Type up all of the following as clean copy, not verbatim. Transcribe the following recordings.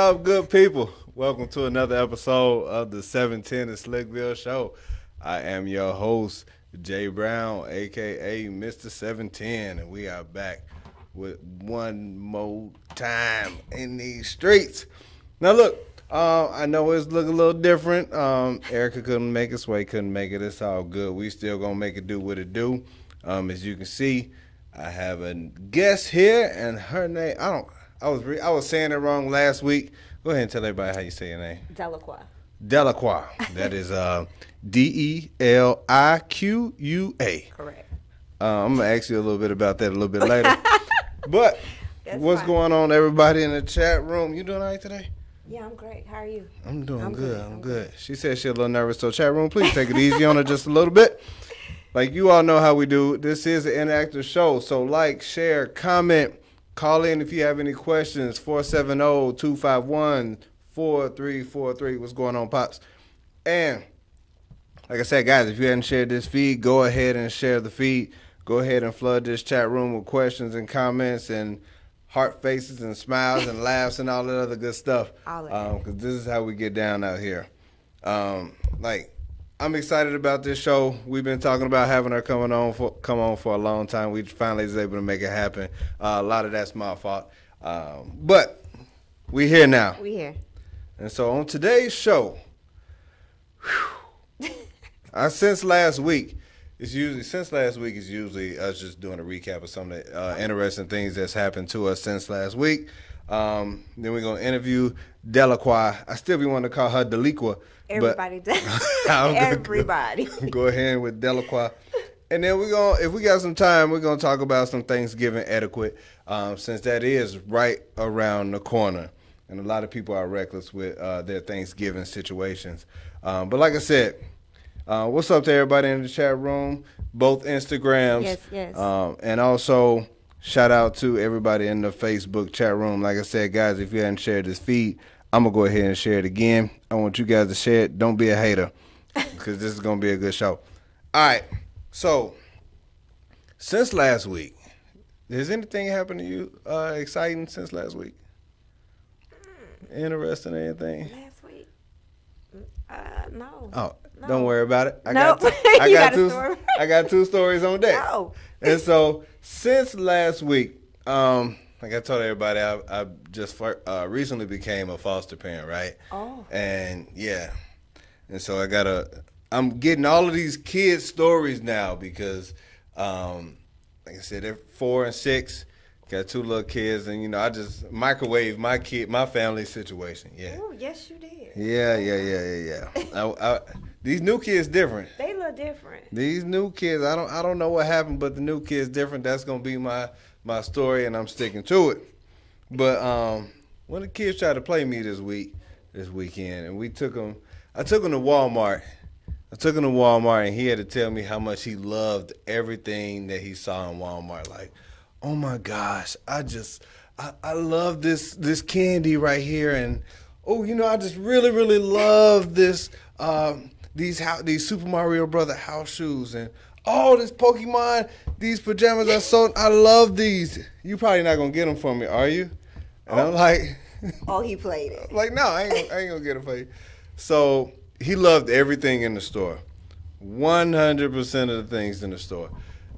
up, good people? Welcome to another episode of the 710 and Slickville Show. I am your host, Jay Brown, a.k.a. Mr. 710, and we are back with one more time in these streets. Now, look, I know it's looking a little different. Erica couldn't make it, Sway couldn't make it. It's all good. We still going to make it do what it do. As you can see, I have a guest here, and her name, I was saying it wrong last week. Go ahead and tell everybody how you say your name. Delacroix. Delacroix. That is D-E-L-I-Q-U-A. Correct. I'm going to ask you a little bit about that a little bit later. But what's going on, everybody in the chat room? You doing all right today? Yeah, I'm great. How are you? I'm doing good. I'm good. She said she's a little nervous, so chat room, please take it easy on her just a little bit. Like you all know how we do. This is an interactive show, so like, share, comment. Call in if you have any questions, 470-251-4343. What's going on, Pops? And like I said, guys, if you hadn't shared this feed, go ahead and share the feed. Go ahead and flood this chat room with questions and comments and heart faces and smiles and laughs and all that other good stuff. Because this is how we get down out here. I'm excited about this show. We've been talking about having her come on for a long time. We finally was able to make it happen. A lot of that's my fault. But we here now. We here. And so on today's show, since last week is usually us just doing a recap of some of the interesting things that's happened to us since last week. Then we're going to interview Delacroix. I still be wanting to call her Delacroix. Everybody does. Everybody. Go ahead with Delacroix. And then if we got some time, we're going to talk about some Thanksgiving etiquette, since that is right around the corner. And a lot of people are reckless with their Thanksgiving situations. But like I said, what's up to everybody in the chat room, both Instagrams. Yes. And also, shout out to everybody in the Facebook chat room. Like I said, guys, if you hadn't shared this feed, I'm going to go ahead and share it again. I want you guys to share it. Don't be a hater, because this is going to be a good show. All right. So, since last week, has anything happened to you exciting since last week? Interesting or anything? Last week? No. Oh, no. Don't worry about it. I got two stories on deck. No. And so, since last week, like I told everybody, I just recently became a foster parent, right? Oh. And yeah, and so I'm getting all of these kids' stories now because, like I said, they're 4 and 6. Got 2 little kids, and I just microwave my family situation. Yeah. Oh, yes, you did. Yeah. These new kids different. They look different. These new kids, I don't know what happened, but the new kids different. That's gonna be my story, and I'm sticking to it. But when the kids tried to play me this weekend, and I took him to Walmart. And he had to tell me how much he loved everything that he saw in Walmart. Like, oh my gosh, I love this candy right here, and I just really, really love this these Super Mario Brother house shoes, and this Pokemon, these pajamas I love these. You probably not gonna get them for me, are you? And I'm like, he played it. Like, no, I ain't gonna get them for you. So he loved everything in the store, 100% of the things in the store.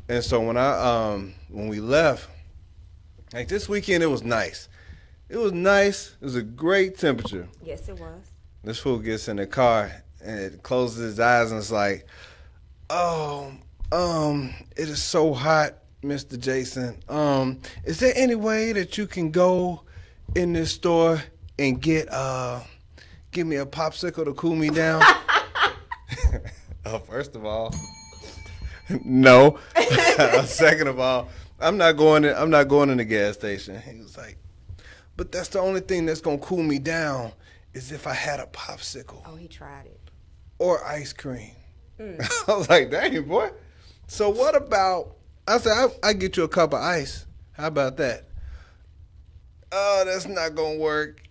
And so when we left, like this weekend, it was nice. It was nice. It was a great temperature. Yes, it was. This fool gets in the car and it closes his eyes and it's like, it is so hot, Mr. Jason. Is there any way that you can go in this store and give me a popsicle to cool me down? First of all, no. Second of all, I'm not going in the gas station. He was like, but that's the only thing that's gonna cool me down is if I had a popsicle. Oh, he tried it. Or ice cream. I was like, dang, boy. So what about, I said, I get you a cup of ice. How about that? Oh, that's not going to work.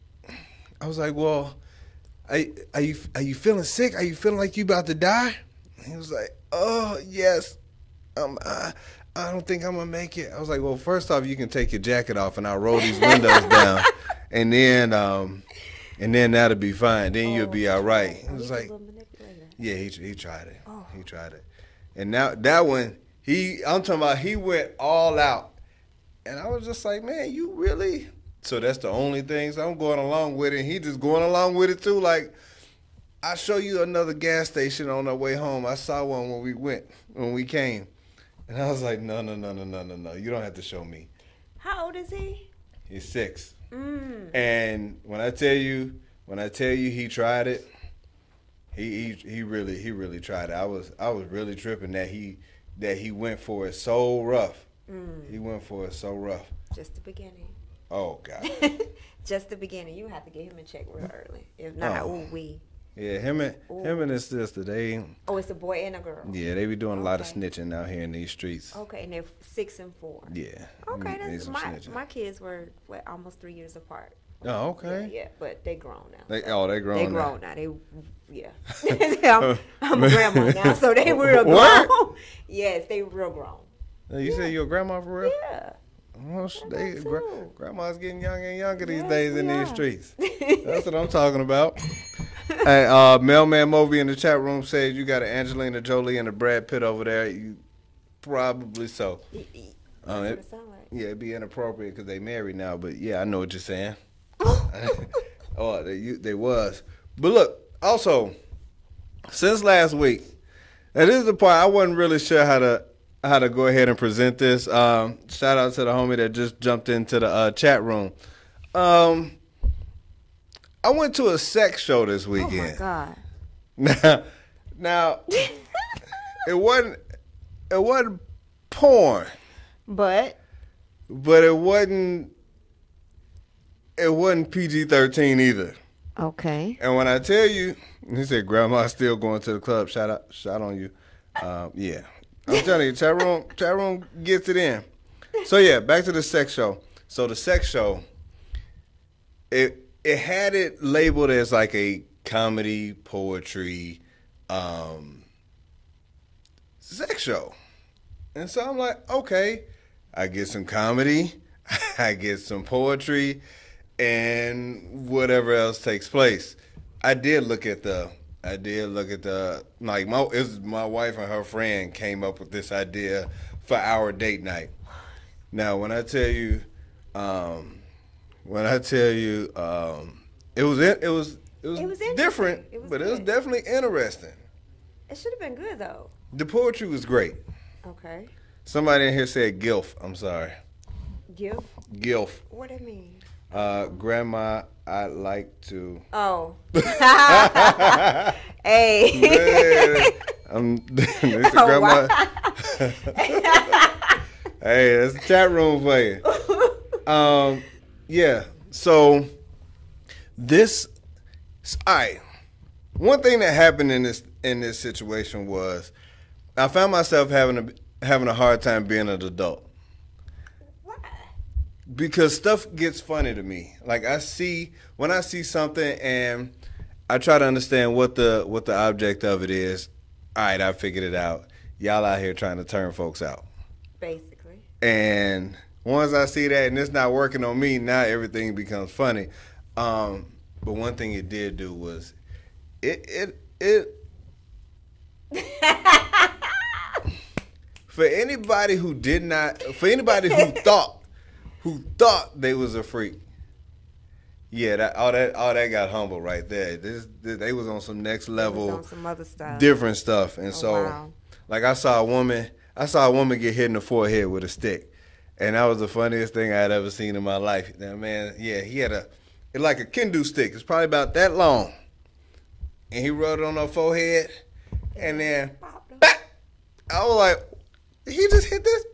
I was like, well, are you feeling sick? Are you feeling like you about to die? He was like, oh, yes. I don't think I'm gonna make it. I was like, well, first off, you can take your jacket off and I'll roll these windows down, and then that'll be fine. Then you'll be all right. It was like, yeah, he tried it. Oh. He tried it, and now that one, I'm talking about, he went all out, and I was just like, man, you really? So that's the only thing. So I'm going along with it. And he just going along with it too. Like, I show you another gas station on our way home. I saw one when we came. And I was like, no. You don't have to show me. How old is he? He's 6. And when I tell you he tried it, he really tried it. I was really tripping that he went for it so rough. He went for it so rough. Just the beginning. Oh God. Just the beginning. You have to get him in check real early. If not, we. Yeah, him and his sister, they. Oh, it's a boy and a girl. Yeah, they be doing a lot of snitching out here in these streets. Okay, and they're 6 and 4. Yeah. Okay, that's my kids were almost 3 years apart. Oh, okay. Yeah, but they grown now. They grown. They grown now. I'm a grandma now, so they real grown. What? Yes, they real grown. You say you're a grandma for real? Yeah. Well, grandma's getting younger and younger these days in these streets. That's what I'm talking about. Hey, Mailman Moby in the chat room says you got an Angelina Jolie and a Brad Pitt over there. You probably so. Yeah, it'd be inappropriate because they married now. But yeah, I know what you're saying. Oh, they was. But look, also, since last week, and this is the part I wasn't really sure how to go ahead and present this. Shout out to the homie that just jumped into the chat room. I went to a sex show this weekend. Oh my God. Now it wasn't porn. But it wasn't PG-13 either. Okay. And when I tell you, he said grandma's still going to the club. Shout on you. Yeah. I'm telling you, chat room gets it in. So yeah, back to the sex show. So the sex show, it had it labeled as like a comedy, poetry, sex show. And so I'm like, okay, I get some comedy, I get some poetry, and whatever else takes place. I did look at the like my wife and her friend came up with this idea for our date night. Now when I tell you it was different, but it was definitely interesting. It should have been good though. The poetry was great. Okay. Somebody in here said gilf. I'm sorry. Gilf? Gilf. What it mean? Grandma, I'd like to. Oh. Hey. Grandma. Hey, that's the chat room for you. Yeah. So all right. One thing that happened in this situation was I found myself having a hard time being an adult. Because stuff gets funny to me. Like when I see something and I try to understand what the object of it is. All right, I figured it out. Y'all out here trying to turn folks out. Basically. And once I see that and it's not working on me, now everything becomes funny. But one thing it did do was it for anybody who thought they was a freak. Yeah, all that got humble right there. They was on some next level, on some other stuff, different stuff. And like I saw a woman get hit in the forehead with a stick, and that was the funniest thing I had ever seen in my life. Now, man, yeah, he had it's like a Kendo stick. It's probably about that long, and he rubbed it on her forehead, and then, back. I was like, he just hit this.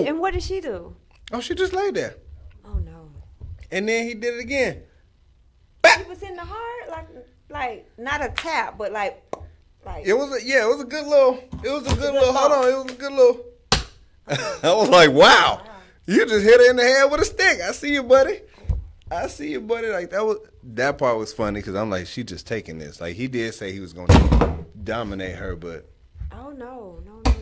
And what did she do? Oh, she just laid there. Oh no. And then he did it again. It was in the heart, like not a tap, but like. It was a good little. Hold on, it was a good little. I was like, wow, you just hit her in the head with a stick. I see you, buddy. Like that part was funny because I'm like, she just taking this. Like he did say he was gonna dominate her, but. Oh no.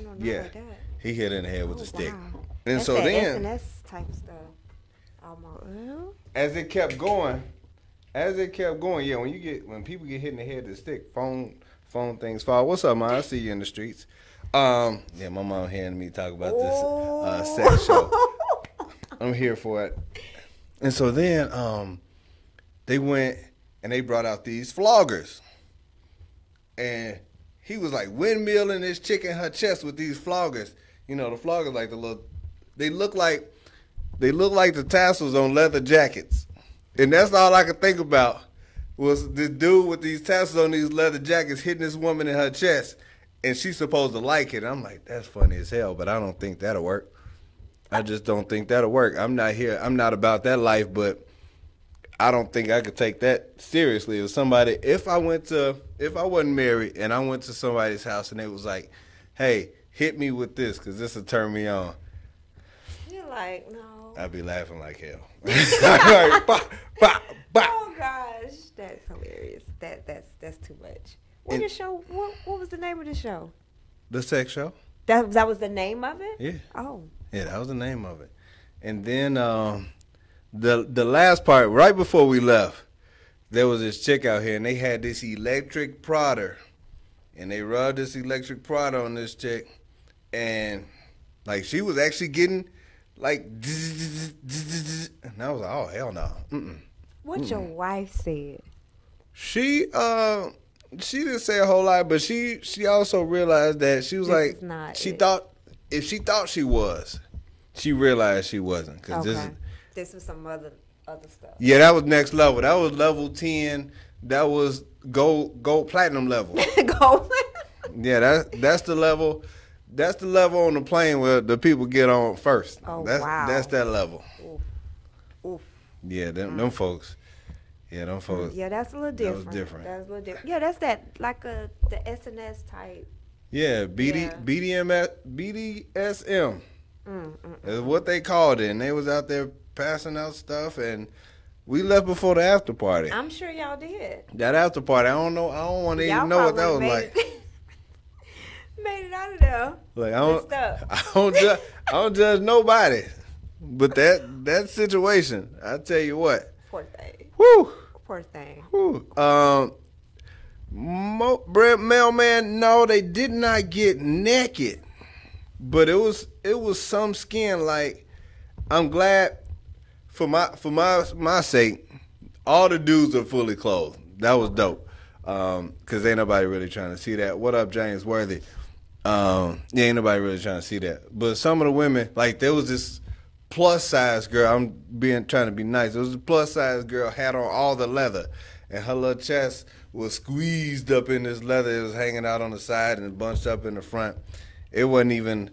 don't know Yeah, about that. he hit her in the head with a stick. Wow. And That's so that then, SNS type stuff. Almost. as it kept going, yeah, when people get hit in the head with a stick, phone things fall. What's up, man? I see you in the streets. Yeah, my mom hearing me talk about this sex show. I'm here for it. And so then they went and they brought out these floggers. And he was like windmilling this chick in her chest with these floggers. You know, the floggers like the little, they look like the tassels on leather jackets. And that's all I could think about was this dude with these tassels on these leather jackets hitting this woman in her chest. And she's supposed to like it. I'm like, that's funny as hell, but I don't think that'll work. I just don't think that'll work. I'm not about that life, but I don't think I could take that seriously. If I wasn't married and I went to somebody's house and they was like, hey, hit me with this because this will turn me on. You're like, no. I'd be laughing like hell. Like, bah, bah, bah. Oh gosh, that's hilarious. That's too much. What was the name of the show? The sex show. That was the name of it? Yeah. Oh. Yeah, that was the name of it. And then the last part, right before we left, there was this chick out here, and they had this electric prodder, and they rubbed this electric prodder on this chick, and like she was actually getting like, and I was like, oh hell no. What your wife said? She didn't say a whole lot, but she also realized that she was This like is not she it. thought if she thought she was, she realized she wasn't. Cause this was some other stuff. Yeah, that was next level. That was level 10. That was gold platinum level. Go. Yeah, that's the level. That's the level on the plane where the people get on first. Oh, wow. That's that level. Oof. Oof. Yeah, them folks. Yeah, them folks. Yeah, that's a little different. That was different. That's a little different. Yeah, that's that like the SNS type. Yeah, BDSM. Is what they called it, and they was out there passing out stuff, and we left before the after party. I'm sure y'all did. That after party, I don't know. I don't want to Y'all even know what that was probably like. Made it out of there. Like Good stuff. I don't judge nobody, but that situation, I tell you what. Poor thing. Whew. Poor thing. Whew. Mailman, no, they did not get naked, but it was some skin. Like, I'm glad for my sake, all the dudes are fully clothed. That was dope. Cause ain't nobody really trying to see that. What up, James Worthy? Yeah, ain't nobody really trying to see that. But some of the women, like there was this plus size girl. I'm trying to be nice. There was a plus size girl, had on all the leather, and her little chest was squeezed up in this leather. It was hanging out on the side and bunched up in the front. It wasn't even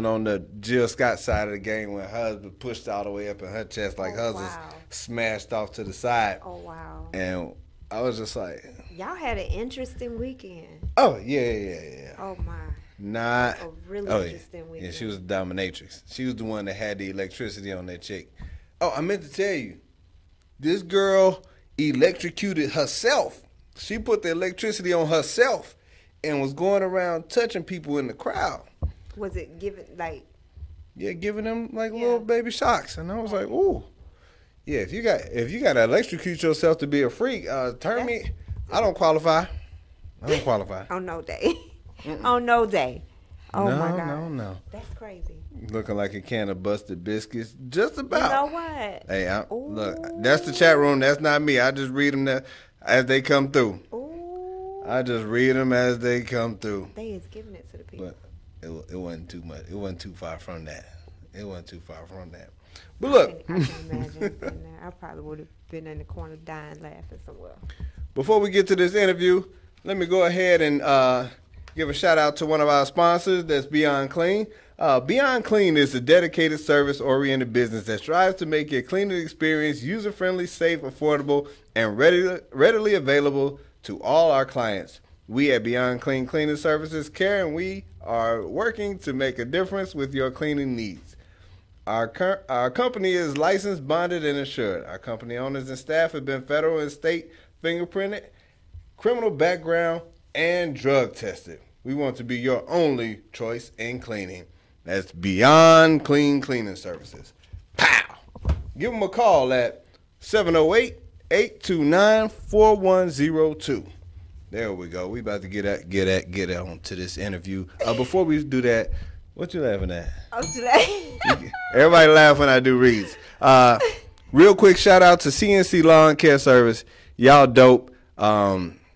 on the Jill Scott side of the game when hers was pushed all the way up in her chest, like hers was smashed off to the side. Oh wow. And I was just like, y'all had an interesting weekend. oh yeah. Oh my. Not a really interesting weekend. Yeah, she was a dominatrix. She was the one that had the electricity on that chick. Oh, I meant to tell you, this girl electrocuted herself. She put the electricity on herself and was going around touching people in the crowd. Was it given like? Yeah, giving them like little baby shocks, and I was like, ooh, yeah. If you got to electrocute yourself to be a freak, turn me. I don't qualify. On no day. On no day. Oh no, my God. No. That's crazy. Looking like a can of busted biscuits. Just about. You know what? Hey, look, that's the chat room. That's not me. I just read them as they come through. Ooh. I just read them as they come through. They is giving it to the people. But it wasn't too much. It wasn't too far from that. But look. I can imagine being there. I probably would have been in the corner dying laughing somewhere. Before we get to this interview, let me go ahead and give a shout out to one of our sponsors. That's Beyond Clean. Beyond Clean is a dedicated service-oriented business that strives to make your cleaning experience user-friendly, safe, affordable, and readily available to all our clients. We at Beyond Clean Cleaning Services care, and we are working to make a difference with your cleaning needs. Our company is licensed, bonded, and insured. Our company owners and staff have been federal and state fingerprinted, criminal background, and drug tested. We want to be your only choice in cleaning. That's Beyond Clean Cleaning Services. Pow! Give them a call at 708-829-4102. There we go. We about to get on to this interview. Before we do that, what you laughing at? Everybody laugh when I do reads. Real quick shout out to CNC Lawn Care Service. Y'all dope.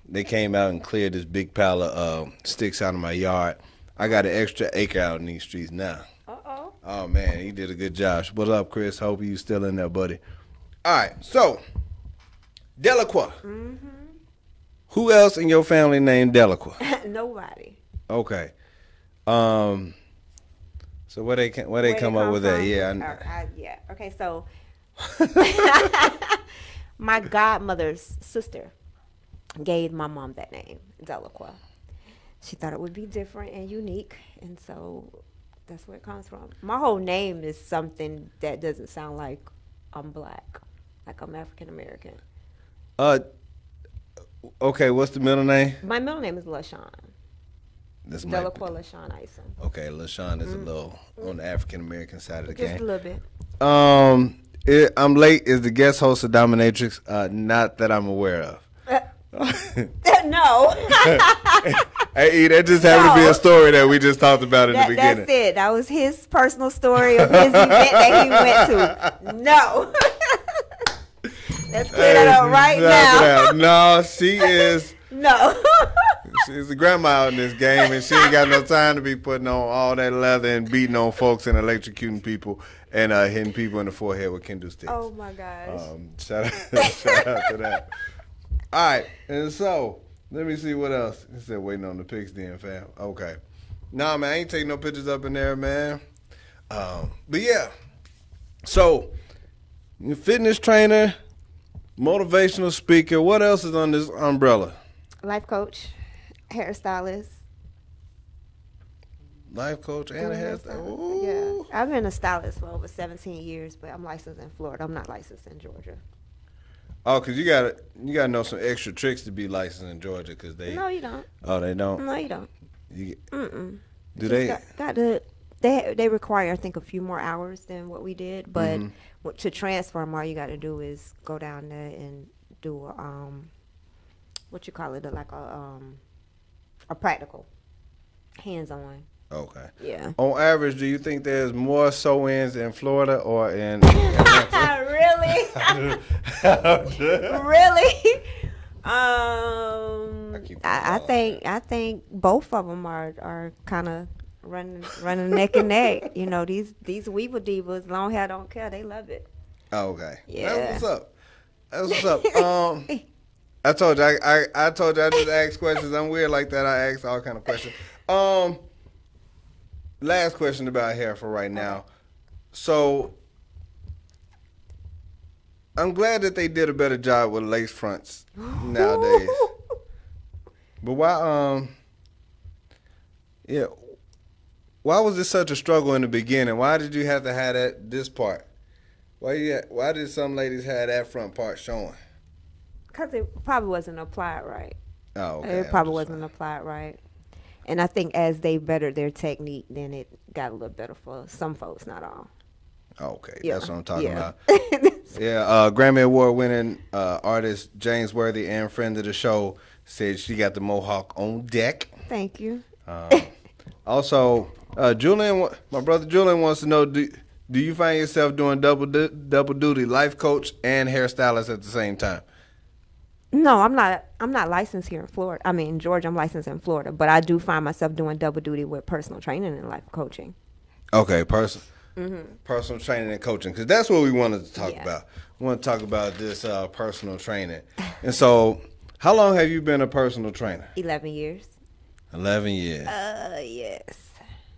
They came out and cleared this big pile of sticks out of my yard. I got an extra acre out in these streets now. Uh-oh. Oh, man, he did a good job. What up, Chris? Hope you still in there, buddy. All right, so, Delacroix. Mm-hmm. Who else in your family named Delacroix? Nobody. Okay. So where they come up with that? Yeah. Yeah. Okay, so my godmother's sister gave my mom that name, Delacroix. She thought it would be different and unique, and so that's where it comes from. My whole name is something that doesn't sound like I'm black, like I'm African American. Okay, what's the middle name? My middle name is LaShawn. Delacroix LaShawn Isom. Okay, LaShawn is a little on the African American side of the game. Just a little bit. I'm late is the guest host of Dominatrix, not that I'm aware of. No. Hey, that just happened to be a story that we just talked about in the beginning. That's it. That was his personal story of his event that he went to. No. Let's clear that up right now. No, she is. No. She's a grandma out in this game, and she ain't got no time to be putting on all that leather and beating on folks and electrocuting people and hitting people in the forehead with Kindle sticks. Oh, my gosh. Shout out to that. All right, and so let me see what else. He said waiting on the pics then, fam. Okay. Nah, man, I ain't taking no pictures up in there, man. But yeah, so fitness trainer, motivational speaker. What else is on this umbrella? Life coach, hairstylist. Life coach and a hairstylist. Yeah, I've been a stylist for over 17 years, but I'm licensed in Florida. I'm not licensed in Georgia. Oh, because you gotta know some extra tricks to be licensed in Georgia, because they. No, you don't. Oh, they don't. No, you don't. Do they? They require, I think, a few more hours than what we did, but to transfer them, all you got to do is go down there and do what you call it, like a practical, hands-on. Okay. Yeah. On average, do you think there's more sew-ins in Florida or in Atlanta? Really? Really? I think both of them are kind of running neck and neck. You know, these Weaver divas, long hair don't care. They love it. Oh, okay. Yeah. That's what's up. I told you I told you I just ask questions. I'm weird like that. I ask all kind of questions. Last question about hair for right now. So I'm glad that they did a better job with lace fronts nowadays. But why why was this such a struggle in the beginning? Why did you have to have this part? Why did some ladies have that front part showing? Because it probably wasn't applied right. Oh, okay. It probably wasn't applied right. And I think as they bettered their technique, then it got a little better for some folks, not all. Okay, Yeah. that's what I'm talking about. Yeah, Grammy Award winning artist James Worthy and friend of the show said she got the mohawk on deck. Thank you. Also, Julian, my brother Julian wants to know, do you find yourself doing double duty, life coach and hairstylist at the same time? No, I'm not licensed here in Florida. I mean, in Georgia, I'm licensed in Florida, but I do find myself doing double duty with personal training and life coaching. Okay, personal training and coaching, because that's what we wanted to talk about. We want to talk about this personal training. And so, how long have you been a personal trainer? 11 years. 11 years. Yes.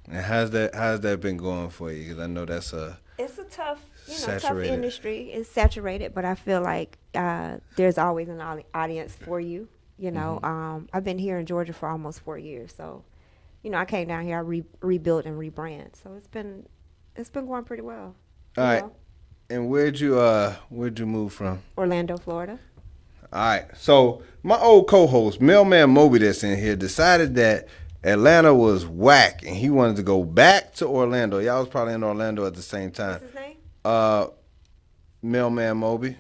And how's that been going for you? Because I know that's it's a tough saturated industry. It's saturated, but I feel like there's always an audience for you. You know, I've been here in Georgia for almost 4 years, so I came down here, I rebuilt and rebrand, so it's been going pretty well. All right. And where'd you move from? Orlando, Florida. All right. So my old co-host, Mailman Moby, that's in here, decided that Atlanta was whack, and he wanted to go back to Orlando. Y'all was probably in Orlando at the same time. What's his name? Mailman Moby.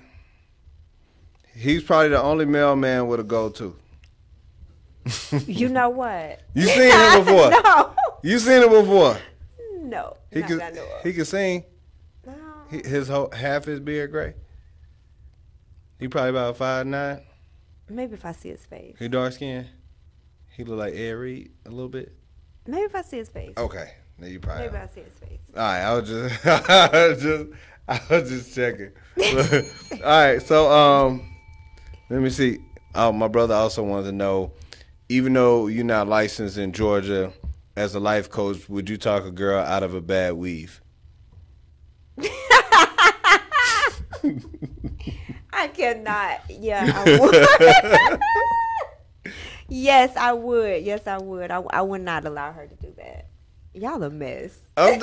He's probably the only mailman with a go-to. You know what? You seen him before? No. You seen him before? No. He could. He could sing. No. His whole half his beard gray. He probably about 5'9". Maybe if I see his face. He dark skinned. He look like Ed Reed a little bit. Maybe if I see his face. Okay, now you probably. Maybe I see his face. All right, I was just checking. All right, so let me see. My brother also wanted to know, even though you're not licensed in Georgia, as a life coach, would you talk a girl out of a bad weave? I cannot. Yeah, I would. Yes, I would. Yes, I would. I would not allow her to do that. Y'all a mess. I'm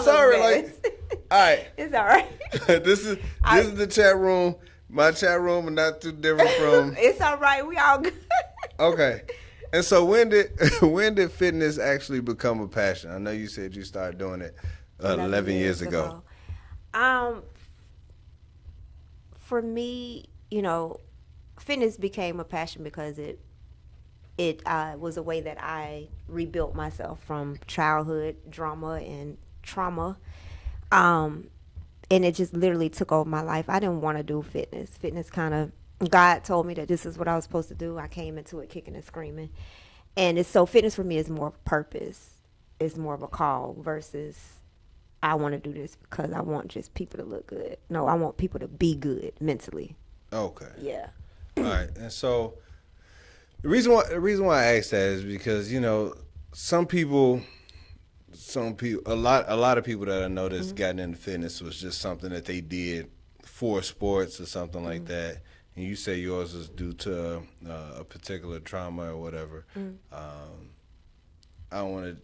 sorry. Like, all right. It's all right. This is the chat room. My chat room is not too different from. It's all right. We all good. Okay. And so when did fitness actually become a passion? I know you said you started doing it 11 years ago. For me, fitness became a passion because it was a way that I rebuilt myself from childhood drama and trauma. And it just literally took over my life. I didn't want to do fitness. Fitness God told me that this is what I was supposed to do. I came into it kicking and screaming. And fitness for me is more of a purpose. It's more of a call versus I want to do this because I want just people to look good. No, I want people to be good mentally. Okay. Yeah. All right. And so the reason why I asked that is because, some people, a lot of people that I know that's gotten into fitness was just something that they did for sports or something like that. And you say yours is due to a particular trauma or whatever. I don't want to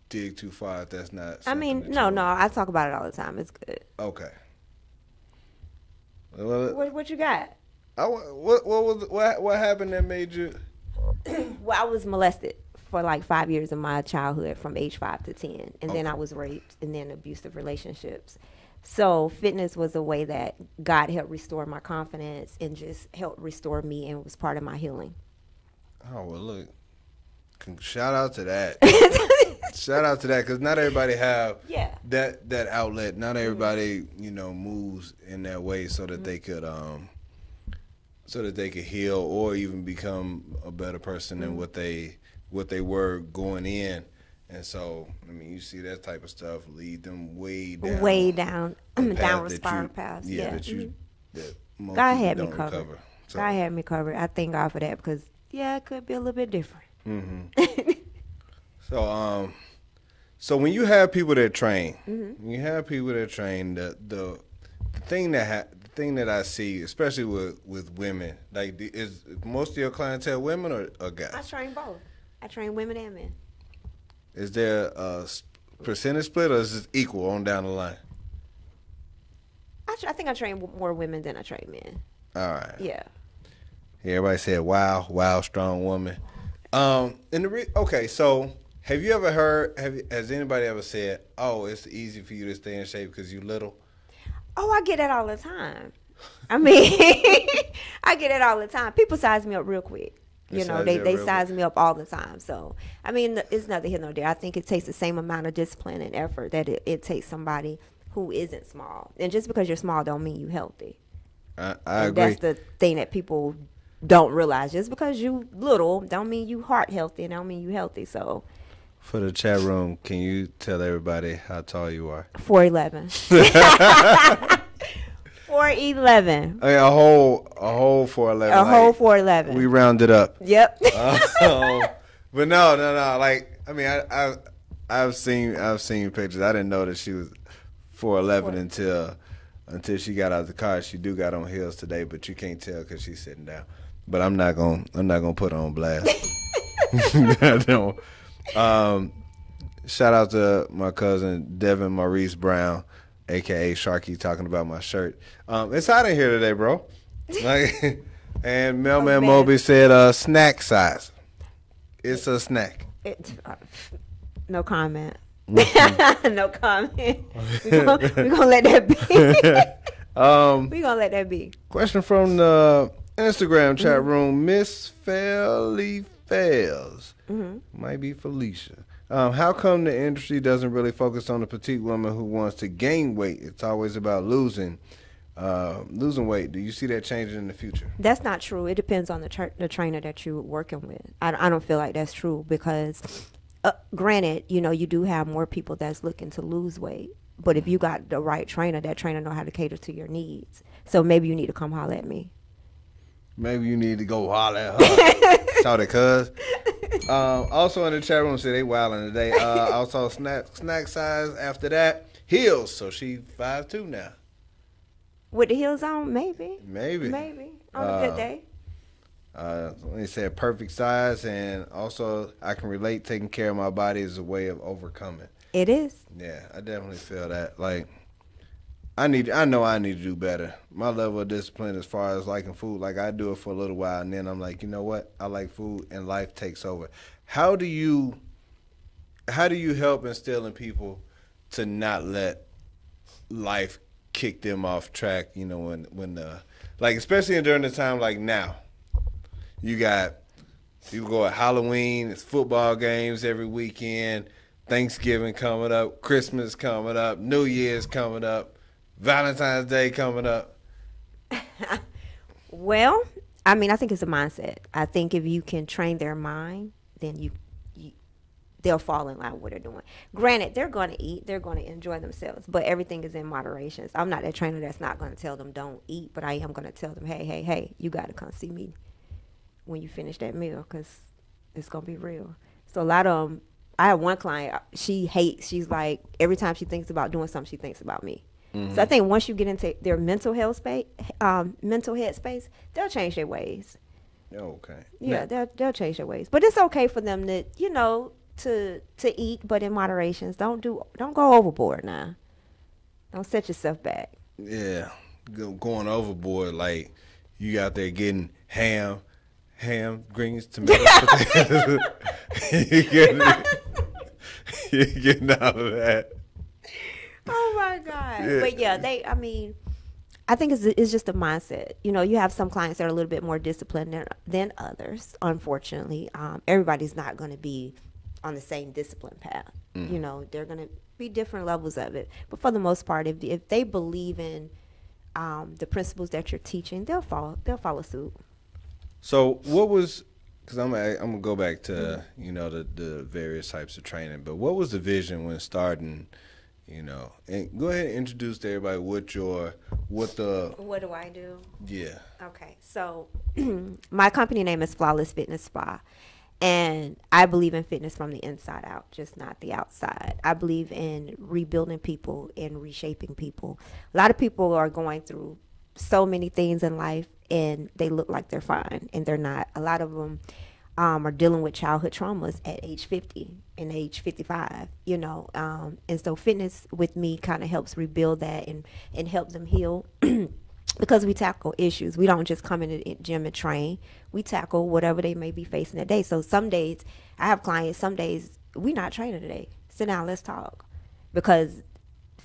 dig too far if that's not. No. I talk about it all the time. It's good. Okay. Well, what you got? What happened that made you? Well, I was molested for like 5 years of my childhood, from age 5 to 10, and then I was raped, and then abusive relationships. So fitness was a way that God helped restore my confidence and just helped restore me, and was part of my healing. Oh, well, look. Shout out to that. Shout out to that, because not everybody have that outlet. Not everybody, moves in that way so that they could heal or even become a better person than what they were going in. And so, you see that type of stuff lead them way down downward spiral paths. That most God people had me don't covered. recover. So. God had me covered. I thank God for that, because it could be a little bit different. So when you have people that train, the thing that I see, especially with women, like, is most of your clientele women or guys? I train both. I train women and men. Is there a percentage split, or is it equal on down the line? I think I train more women than I train men. All right. Yeah. Everybody said, "Wow, strong woman." Okay, so have you ever heard? Has anybody ever said, "Oh, it's easy for you to stay in shape because you little"? Oh, I get that all the time. I get it all the time. People size me up real quick. They size me up all the time. So, it's neither here nor there. I think it takes the same amount of discipline and effort that it takes somebody who isn't small. And just because you're small don't mean you're healthy. I agree. That's the thing that people don't realize. Just because you little don't mean you heart healthy and don't mean you healthy. So, for the chat room, can you tell everybody how tall you are? 4'11". 4'11". A whole 4'11". A whole 4'11". We rounded up. Yep. But no. Like, I've seen pictures. I didn't know that she was 4'11" until she got out of the car. She do got on heels today, but you can't tell because she's sitting down. But I'm not gonna put her on blast. I don't. Shout out to my cousin Devin Maurice Brown, aka Sharky, talking about my shirt. It's hot in here today, bro. And Mailman Moby said snack size. It's a snack. No comment. No comment. We're gonna let that be. We're gonna let that be. Question from the Instagram chat room. Miss Fairly Fails. Might be Felicia. How come the industry doesn't really focus on the petite woman who wants to gain weight? It's always about losing weight. Do you see that changing in the future? That's not true. It depends on the trainer that you're working with. I don't feel like that's true because, granted, you know, you do have more people that's looking to lose weight. But if you got the right trainer, that trainer know how to cater to your needs. So maybe you need to come holler at me. Maybe you need to go holler at her. Shout it, cuz. Also in the chat room, say they wilding today. Also snack size after that. Heels. So she 5'2" now. With the heels on, maybe. Maybe. On a good day. They said perfect size, and also I can relate. Taking care of my body is a way of overcoming. It is. Yeah, I definitely feel that. Like, I know I need to do better. My level of discipline as far as liking food, like I do it for a little while, and then I'm like, you know what? I like food, and life takes over. How do you help instill in people to not let life kick them off track? You know, when like especially during the time like now, you go at Halloween, it's football games every weekend. Thanksgiving coming up, Christmas coming up, New Year's coming up, Valentine's Day coming up. Well, I mean, I think it's a mindset. I think if you can train their mind, then they'll fall in line with what they're doing. Granted, they're going to eat, they're going to enjoy themselves, but everything is in moderation. So I'm not that trainer that's not going to tell them don't eat, but I am going to tell them, hey, you got to come see me when you finish that meal because it's going to be real. So a lot of them, I have one client, she's like, every time she thinks about doing something, she thinks about me. So I think once you get into their mental head space, they'll change their ways. Okay. Yeah, they'll change their ways. But it's okay for them to, you know, to eat, but in moderations. Don't go overboard now. Don't set yourself back. Yeah, going overboard, like you out there getting ham, greens, tomatoes, potatoes. You're getting out of that. Oh my God. Yeah. But yeah, I think it's just a mindset. You know, you have some clients that are a little bit more disciplined than others, unfortunately. Everybody's not going to be on the same discipline path. You know, they're going to be different levels of it. But for the most part, if they believe in the principles that you're teaching, they'll follow suit. So what was, because I'm going to go back to, you know, the various types of training, but what was the vision when starting, you know, and go ahead and introduce to everybody what do I do? Yeah. Okay. So my company name is Flawless Fitness Spa, and I believe in fitness from the inside out, just not the outside. I believe in rebuilding people and reshaping people. A lot of people are going through so many things in life and they look like they're fine and they're not. A lot of them are dealing with childhood traumas at age 50 and age 55, you know. And so fitness with me kind of helps rebuild that and help them heal because we tackle issues. We don't just come in the gym and train. We tackle whatever they may be facing that day. So some days, I have clients, some days, we're not training today. Sit down, let's talk. Because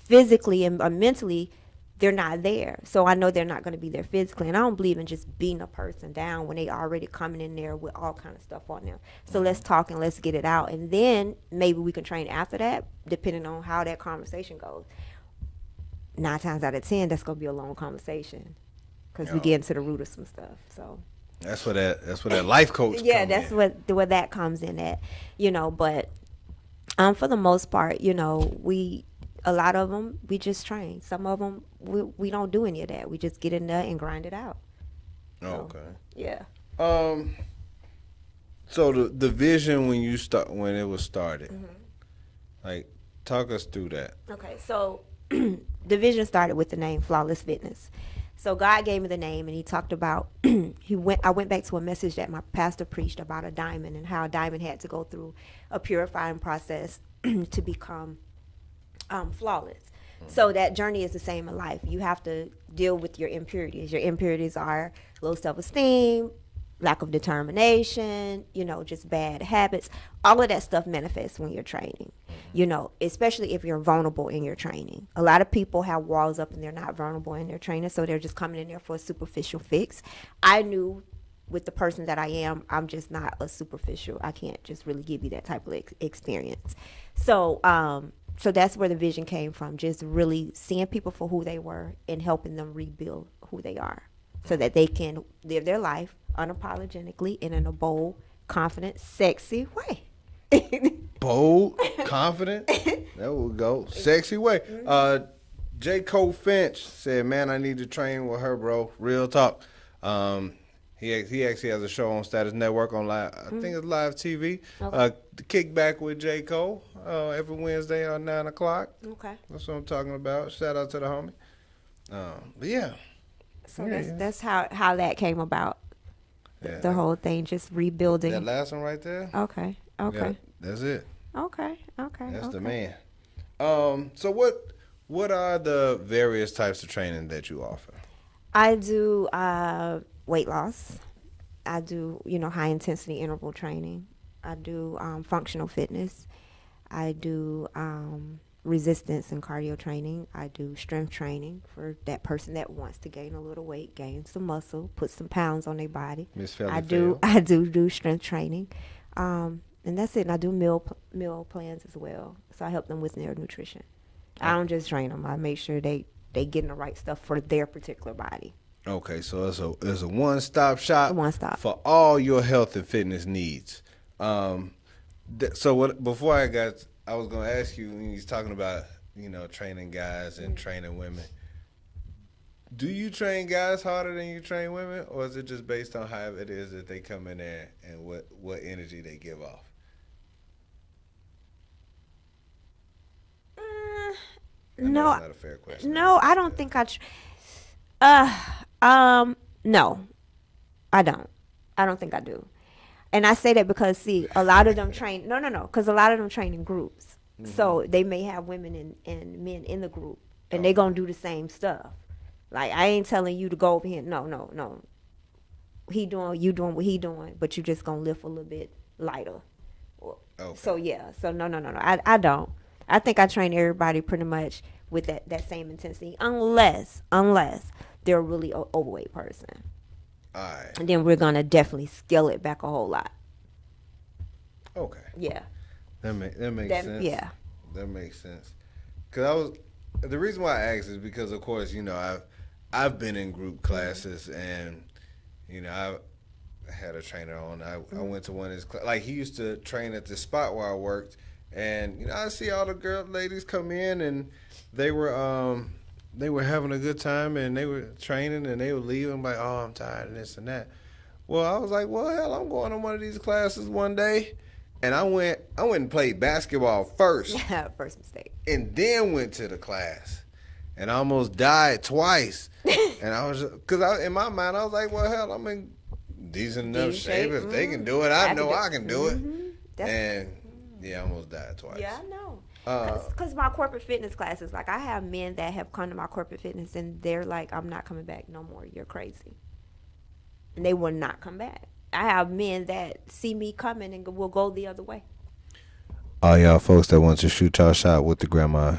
physically and mentally, they're not there. So I know they're not going to be there physically. And I don't believe in just beating a person down when they already coming in there with all kind of stuff on them. So let's talk and let's get it out. And then maybe we can train after that, depending on how that conversation goes. 9 times out of 10, that's going to be a long conversation because we get into the root of some stuff. So that's where that life coach yeah, that's where that comes in at, you know. But for the most part, you know, a lot of them, we just train. Some of them, we don't do any of that. We just get in there and grind it out. Oh, okay. Yeah. So the vision when it was started, like, talk us through that. Okay, so the vision started with the name Flawless Fitness. So God gave me the name, and He talked about I went back to a message that my pastor preached about a diamond and how a diamond had to go through a purifying process to become flawless. So that journey is the same in life. You have to deal with your impurities. Your impurities are low self-esteem, lack of determination, just bad habits. All of that stuff manifests when you're training, especially if you're vulnerable in your training. A lot of people have walls up and they're not vulnerable in their training, so they're just coming in there for a superficial fix. I knew with the person that I am, I'm just not a superficial. I can't just really give you that type of experience. So, so that's where the vision came from, just really seeing people for who they were and helping them rebuild who they are so that they can live their life unapologetically and in a bold, confident, sexy way. Bold, confident, there we go. Sexy way. J. Cole Finch said, man, I need to train with her, bro. Real talk. He actually has a show on Status Network on live. I think it's live TV. Okay. The Kickback with J. Cole every Wednesday at 9 o'clock. Okay. That's what I'm talking about. Shout out to the homie. But yeah. So that's how that came about. Yeah. The whole thing, just rebuilding. That last one right there. Okay. Yeah, that's it. Okay. That's the man. So what are the various types of training that you offer? I do weight loss. I do, high intensity interval training. I do functional fitness. I do resistance and cardio training. I do strength training for that person that wants to gain a little weight, gain some muscle, put some pounds on their body. I do strength training. And that's it. And I do meal plans as well. So I help them with their nutrition. I don't just train them. I make sure they getting the right stuff for their particular body. Okay, so it's a one-stop shop. For all your health and fitness needs. So before I was going to ask you, when he's talking about, training guys and training women, do you train guys harder than you train women, or is it just based on how it is that they come in there and what energy they give off? No, that's not a fair question. No, I don't think I. No, I don't. I don't think I do. And I say that because, see, a lot of them train. No, because a lot of them train in groups. Mm-hmm. So they may have women and men in the group, and they're gonna do the same stuff. Like, I ain't telling you to go over here. No. You doing what he doing, but you just gonna lift a little bit lighter. Okay. So yeah. So no. I don't. I think I train everybody pretty much with that same intensity, unless they're a really overweight person. All right. And then we're gonna definitely scale it back a whole lot. Okay. Yeah. That makes sense. Yeah. That makes sense. Cause the reason why I asked is because, of course, I've been in group classes, and I had a trainer on. I went to one of his like, he used to train at the spot where I worked, and I see all the ladies come in, and they were having a good time, and they were training, and they were leaving like, oh, I'm tired of this and that. Well, I was like, well, hell, I'm going to one of these classes one day. And I went and played basketball first. Yeah, first mistake. And then went to the class. And I almost died twice. And I was, because in my mind, I was like, well, hell, I'm in decent enough shape. If they can do it, I know I can do it. And yeah, I almost died twice. Yeah, I know. Because my corporate fitness classes, like, I have men that have come to my corporate fitness, and they're like, I'm not coming back no more. You're crazy. And they will not come back. I have men that see me coming and will go the other way. All y'all folks that want to shoot y'all shot with the grandma,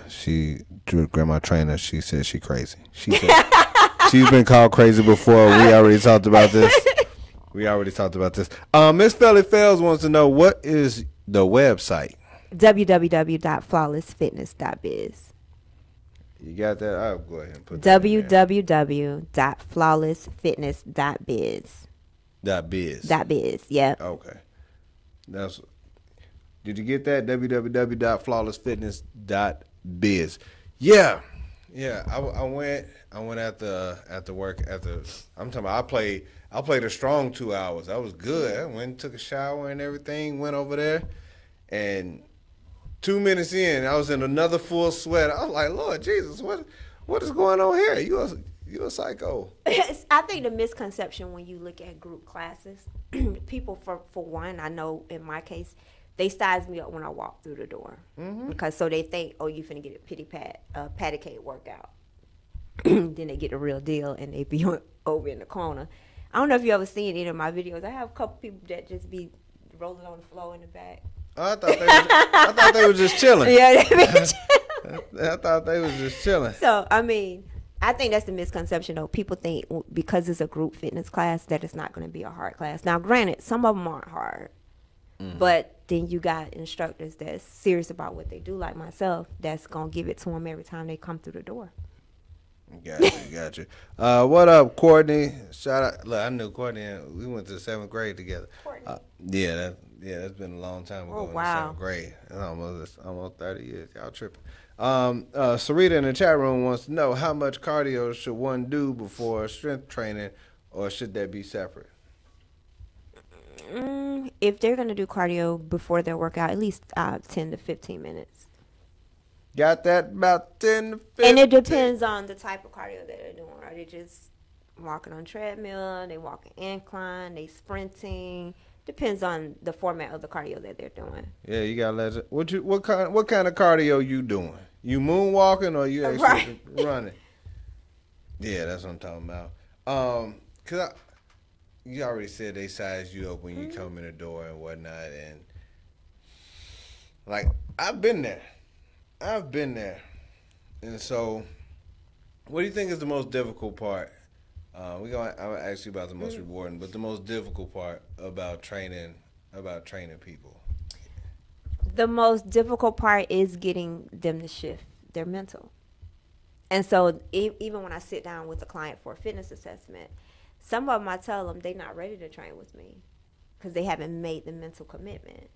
grandma trainer, she said she crazy. She said she's been called crazy before. We already talked about this. Miss Felly Fells wants to know, what is the website? www.flawlessfitness.biz. You got that? I'll go ahead and put that www.flawlessfitness.biz. .biz, yeah. Okay. Did you get that? www.flawlessfitness.biz. Yeah. I went after work I'm talking about, I played a strong 2 hours. I was good. I went and took a shower and everything, went over there, and 2 minutes in, I was in another full sweat. I was like, Lord Jesus, what is going on here? You a psycho. I think the misconception when you look at group classes, people, for one, I know in my case, they size me up when I walk through the door. Mm-hmm. Because so they think, oh, you finna get a patty cake workout. Then they get the real deal, and they be over in the corner. I don't know if you ever seen any of my videos. I have a couple people that just be rolling on the floor in the back. Oh, I thought they were just chilling. Yeah, they be chilling. I thought they was just chilling. So, I mean, I think that's the misconception, though. People think because it's a group fitness class that it's not going to be a hard class. Now, granted, some of them aren't hard. But then you got instructors that's serious about what they do, like myself, that's going to give it to them every time they come through the door. Got you. What up, Courtney? Shout out. Look, I knew Courtney. We went to 7th grade together. That's been a long time ago. Oh, wow. In 7th grade. It's almost 30 years. Y'all tripping. Sarita in the chat room wants to know, how much cardio should one do before strength training, or should that be separate? If they're going to do cardio before their workout, at least 10 to 15 minutes. Got that? About 10 to 15. And it depends on the type of cardio that they're doing. Are they just walking on treadmill? They walking incline? They sprinting? Depends on the format of the cardio that they're doing. Yeah, you got to let it. What kind of cardio you doing? You moonwalking or you actually running? Yeah, that's what I'm talking about. Cause you already said they size you up when you come in the door and whatnot, and like I've been there, and so what do you think is the most difficult part? I'm gonna ask you about the most rewarding, but the most difficult part about training people. The most difficult part is getting them to shift their mental. And so even when I sit down with a client for a fitness assessment, some of them I tell them they're not ready to train with me because they haven't made the mental commitment.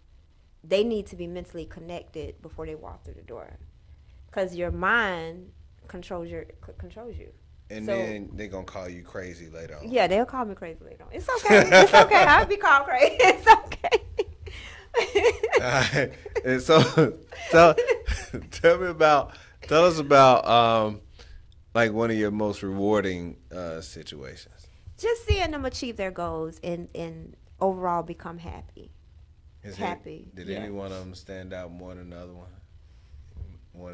They need to be mentally connected before they walk through the door, because your mind controls you. And so, then they're going to call you crazy later on. Yeah, they'll call me crazy later on. It's okay. It's okay. I'll be called crazy. It's okay. All right. And so tell us about like one of your most rewarding situations. Just seeing them achieve their goals and overall become happy. Did any one of them stand out more than the other one?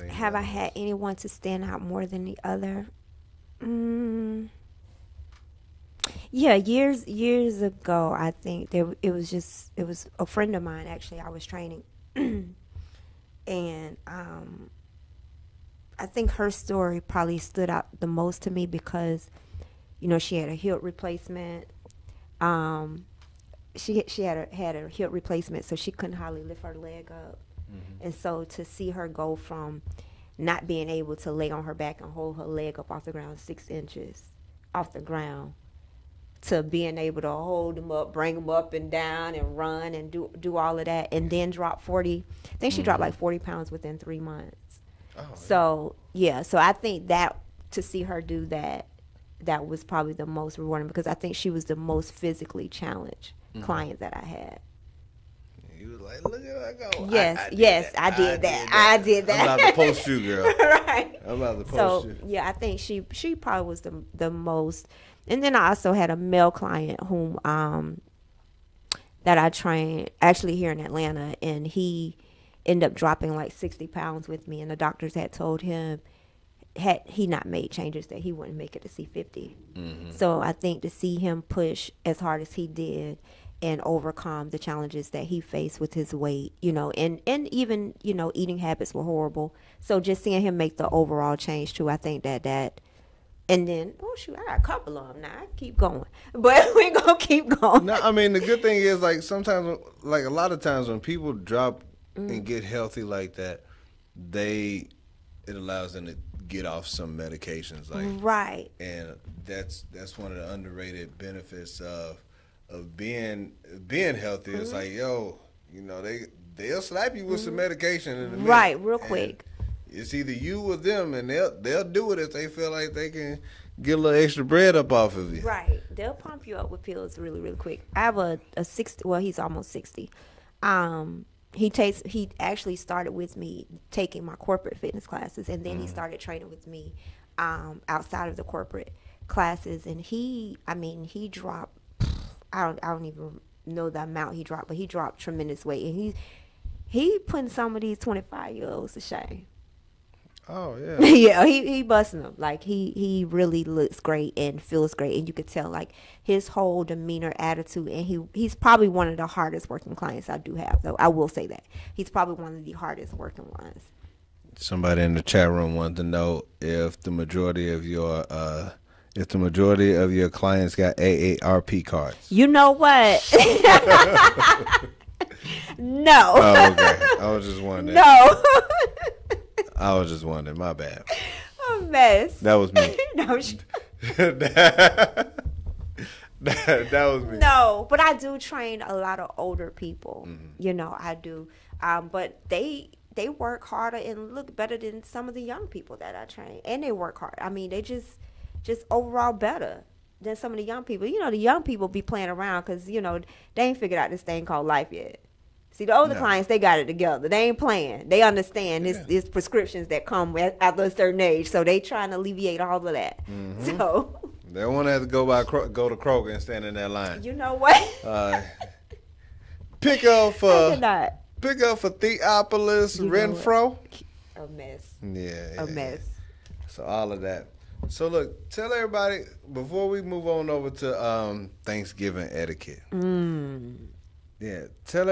Have I had anyone to stand out more than the other? Yeah, years ago, I think it was a friend of mine, actually. I was training, and I think her story probably stood out the most to me because, she had a hip replacement. She had a hip replacement, so she couldn't hardly lift her leg up. And so to see her go from not being able to lay on her back and hold her leg up off the ground 6 inches off the ground to being able to hold them up, bring them up and down and run and do all of that, and then drop 40. I think she dropped like 40 pounds within 3 months. So I think that to see her do that was probably the most rewarding, because I think she was the most physically challenged client that I had. You was like, look at her go. Yes, I did that. I'm about to post you, girl. Right. I'm about to post you. Yeah, I think she probably was the most. And then I also had a male client whom that I trained actually here in Atlanta, and he ended up dropping like 60 pounds with me, and the doctors had told him had he not made changes that he wouldn't make it to C50. So I think to see him push as hard as he did and overcome the challenges that he faced with his weight, and even, eating habits were horrible. So just seeing him make the overall change too, I think that, and then, oh shoot, I got a couple of them now. I keep going, but we're going to keep going. No, I mean, the good thing is, like, sometimes, like a lot of times when people drop and get healthy like that, it allows them to get off some medications. Like, right. And that's one of the underrated benefits of being healthy. It's like, they'll slap you with some medication in a minute. Right, real quick. It's either you or them, and they'll do it if they feel like they can get a little extra bread up off of you. Right. They'll pump you up with pills really, really quick. I have a 60, well, he's almost 60. He actually started with me taking my corporate fitness classes, and then he started training with me outside of the corporate classes, and he dropped, I don't even know the amount he dropped, but he dropped tremendous weight, and he putting some of these 25-year-olds to shame. Oh yeah. Yeah, he busting them. Like he really looks great and feels great, and you could tell like his whole demeanor, attitude, and he's probably one of the hardest working clients I do have. Though I will say that he's probably one of the hardest working ones. Somebody in the chat room wanted to know if the majority of your clients got AARP cards. You know what? No. Oh, okay. I was just wondering. No. I was just wondering. My bad. A mess. That was me. No. that was me. No, but I do train a lot of older people. Mm-hmm. You know, I do. But they work harder and look better than some of the young people that I train. And they work hard. I mean, they just overall better than some of the young people. You know, the young people be playing around because, you know, they ain't figured out this thing called life yet. See, the older clients, they got it together. They ain't playing. They understand this prescriptions that come after a certain age. So they trying to alleviate all of that. Mm-hmm. So they don't want to have to go to Kroger and stand in that line. You know what? Pick up for Theopolis Renfro. A mess. Yeah. A mess. So all of that. So look, tell everybody before we move on over to Thanksgiving etiquette. Yeah, tell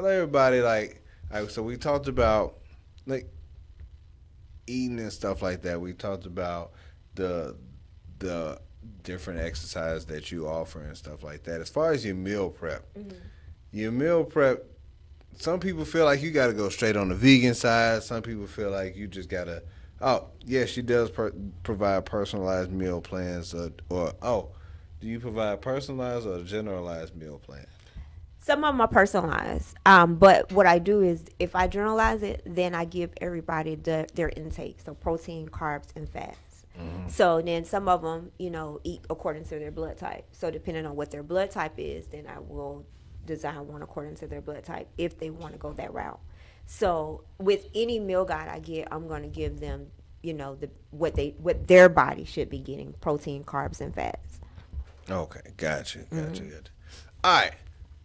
everybody like, so we talked about like eating and stuff like that. We talked about the different exercise that you offer and stuff like that. As far as your meal prep, some people feel like you got to go straight on the vegan side. Some people feel like you just got to. Oh, yeah, she does provide personalized meal plans, do you provide personalized or generalized meal plans? Some of them are personalized, but what I do is if I generalize it, then I give everybody their intake, so protein, carbs, and fats. Mm-hmm. So then some of them, you know, eat according to their blood type. So depending on what their blood type is, then I will design one according to their blood type if they want to go that route. So with any meal guide I get, I'm going to give them, you know, what their body should be getting: protein, carbs, and fats. Okay, gotcha. All right.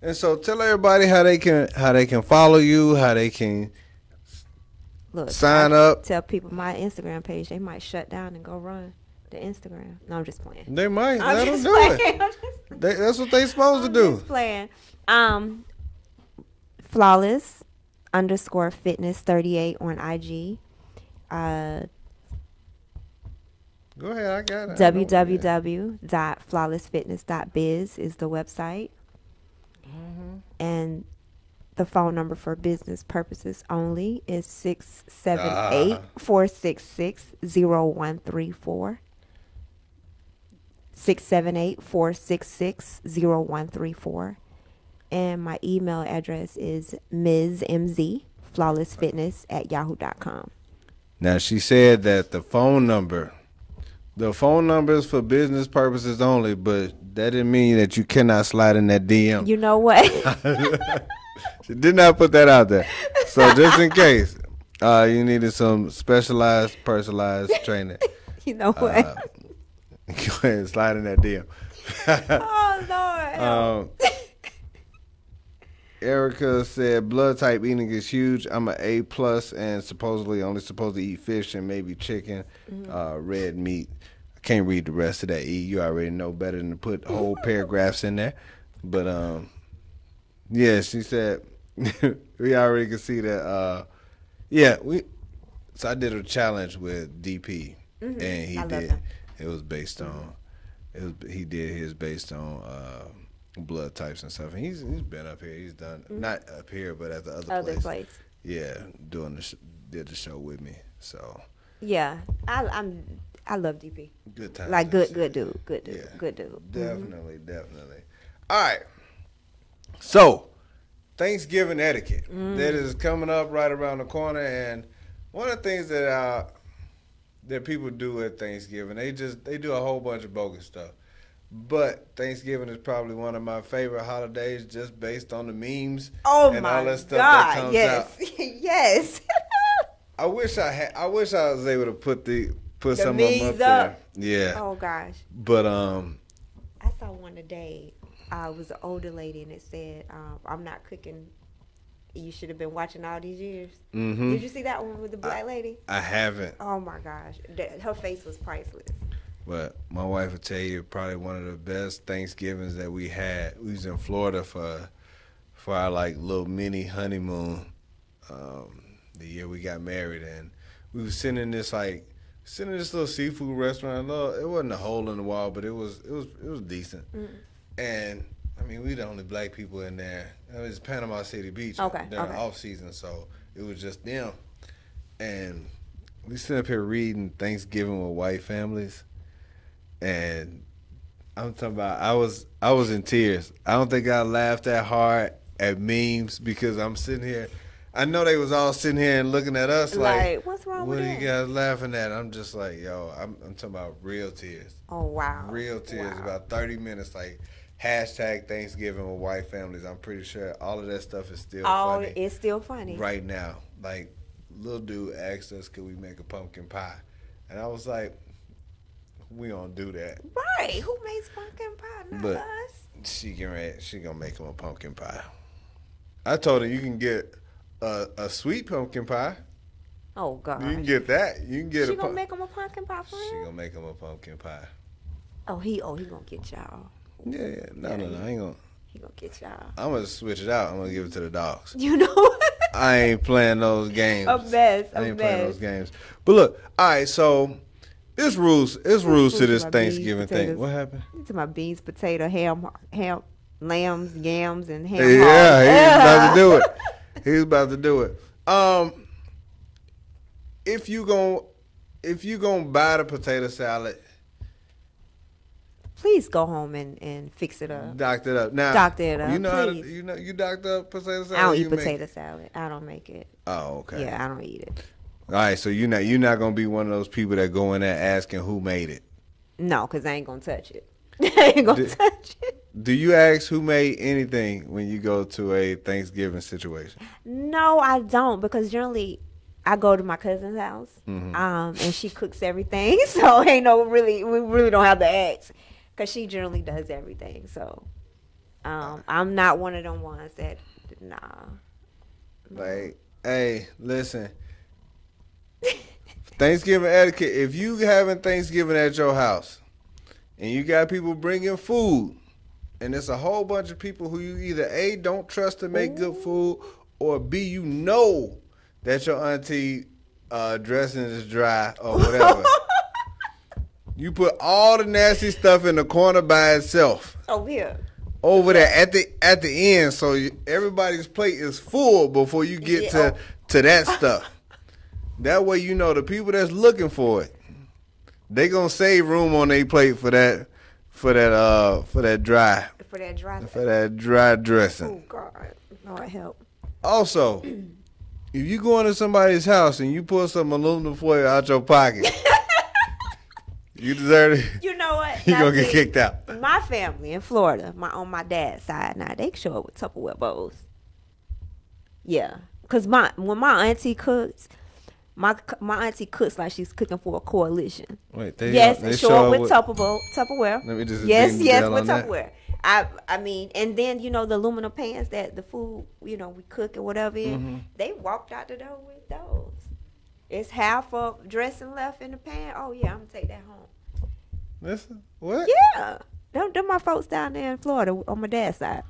And so tell everybody how they can follow you, how they can sign up. Tell people my Instagram page, they might shut down and go run the Instagram. No, I'm just playing. They might. Let them do it. That's what they supposed to do. Just playing. Flawless _fitness 38 on IG. Go ahead, I got it. www.flawlessfitness.biz is the website. Mm-hmm. And the phone number for business purposes only is 678-466-0134. 678-466-0134. And my email address is msmzflawlessfitness@yahoo.com. Now, she said that the phone number is for business purposes only, but that didn't mean that you cannot slide in that DM. You know what? She did not put that out there. So just in case you needed some specialized, personalized training. You know what? Go ahead and slide in that DM. Oh, Lord. Erica said blood type eating is huge. I'm an A+ and supposedly only supposed to eat fish and maybe chicken, red meat. I can't read the rest of that. You already know better than to put whole paragraphs in there. But yeah, she said we already can see that. So I did a challenge with DP, and he did. It was based on. He did his based on blood types and stuff. And he's been up here. He's done not up here, but at the other place. Yeah, did the show with me. So yeah, I love DP. Good time. Like good dude. Yeah, good dude. Definitely. All right. So Thanksgiving etiquette that is coming up right around the corner, and one of the things that people do at Thanksgiving, they do a whole bunch of bogus stuff. But Thanksgiving is probably one of my favorite holidays, just based on the memes and all that stuff that comes out. Yes. I wish I was able to put some of them up there. Yeah. Oh gosh. But I saw one today. It was an older lady, and it said, "I'm not cooking You should have been watching all these years. Mm-hmm. Did you see that one with the black lady? I haven't. Oh my gosh, her face was priceless. But my wife will tell you probably one of the best Thanksgivings that we had. We was in Florida for our like little mini honeymoon. The year we got married, and we was sitting in this little seafood restaurant. It wasn't a hole in the wall, but it was decent. Mm-hmm. And I mean, we the only black people in there. It was Panama City Beach during off season, so it was just them. And we sit up here reading Thanksgiving with white families, and I'm talking about I was in tears. I don't think I laughed that hard at memes because I'm sitting here. I know they was all sitting here and looking at us like what's wrong with that? What are you guys laughing at? I'm just like, yo, I'm talking about real tears. Oh, wow. Real tears. Wow. About 30 minutes, like, hashtag Thanksgiving with white families. I'm pretty sure all of that stuff is still funny. Oh, it's still funny. Right now. Like, little dude asked us, could we make a pumpkin pie? And I was like, we don't do that. Right. Who makes pumpkin pie? Not us. She gonna make him a pumpkin pie. I told her you can get a sweet pumpkin pie. Oh God! You can get that. You can get. She gonna make him a pumpkin pie for real? She gonna make him a pumpkin pie. He gonna get y'all. Yeah. No, I ain't gonna. He gonna get y'all. I'm gonna switch it out. I'm gonna give it to the dogs. You know. I ain't playing those games. A mess. I ain't playing those games. But look, all right. So it's rules. It's rules to this Thanksgiving thing. What happened? To my beans, potato, ham, lambs, yams, and ham. Yeah, he's about to do it. He's about to do it. If you gonna buy the potato salad, please go home and fix it up. Doctor it up. Now, doctor it up. You know please. you doctor up potato salad. I don't eat potato salad. I don't make it. Oh, okay. Yeah, I don't eat it. All right, so you're not gonna be one of those people that go in there asking who made it. No, because I ain't gonna touch it. I ain't gonna touch it. Do you ask who made anything when you go to a Thanksgiving situation? No, I don't, because generally I go to my cousin's house, and she cooks everything, so we really don't have to ask, because she generally does everything. So I'm not one of them ones that Like, hey, listen. Thanksgiving etiquette. If you having Thanksgiving at your house and you got people bringing food, and it's a whole bunch of people who you either A, don't trust to make good food, or B, you know that your auntie dressing is dry or whatever. You put all the nasty stuff in the corner by itself. Oh, yeah. Over there at the end, so everybody's plate is full before you get to that stuff. That way, you know the people that's looking for it, they gonna save room on their plate for that dry dressing. Oh God, Lord help. Also, if you go into somebody's house and you pull some aluminum foil out your pocket, you deserve it. You know what? You gonna get kicked out. My family in Florida, on my dad's side, now they show up with Tupperware bowls. Yeah, because when my auntie cooks. My auntie cooks like she's cooking for a coalition. Wait, they show up with Tupperware. Let me just yes, with Tupperware. I mean, and then the aluminum pans that the food we cook or whatever in. They walked out the door with those. It's half of dressing left in the pan. Oh yeah, I'm gonna take that home. Listen, what? Yeah, them my folks down there in Florida on my dad's side.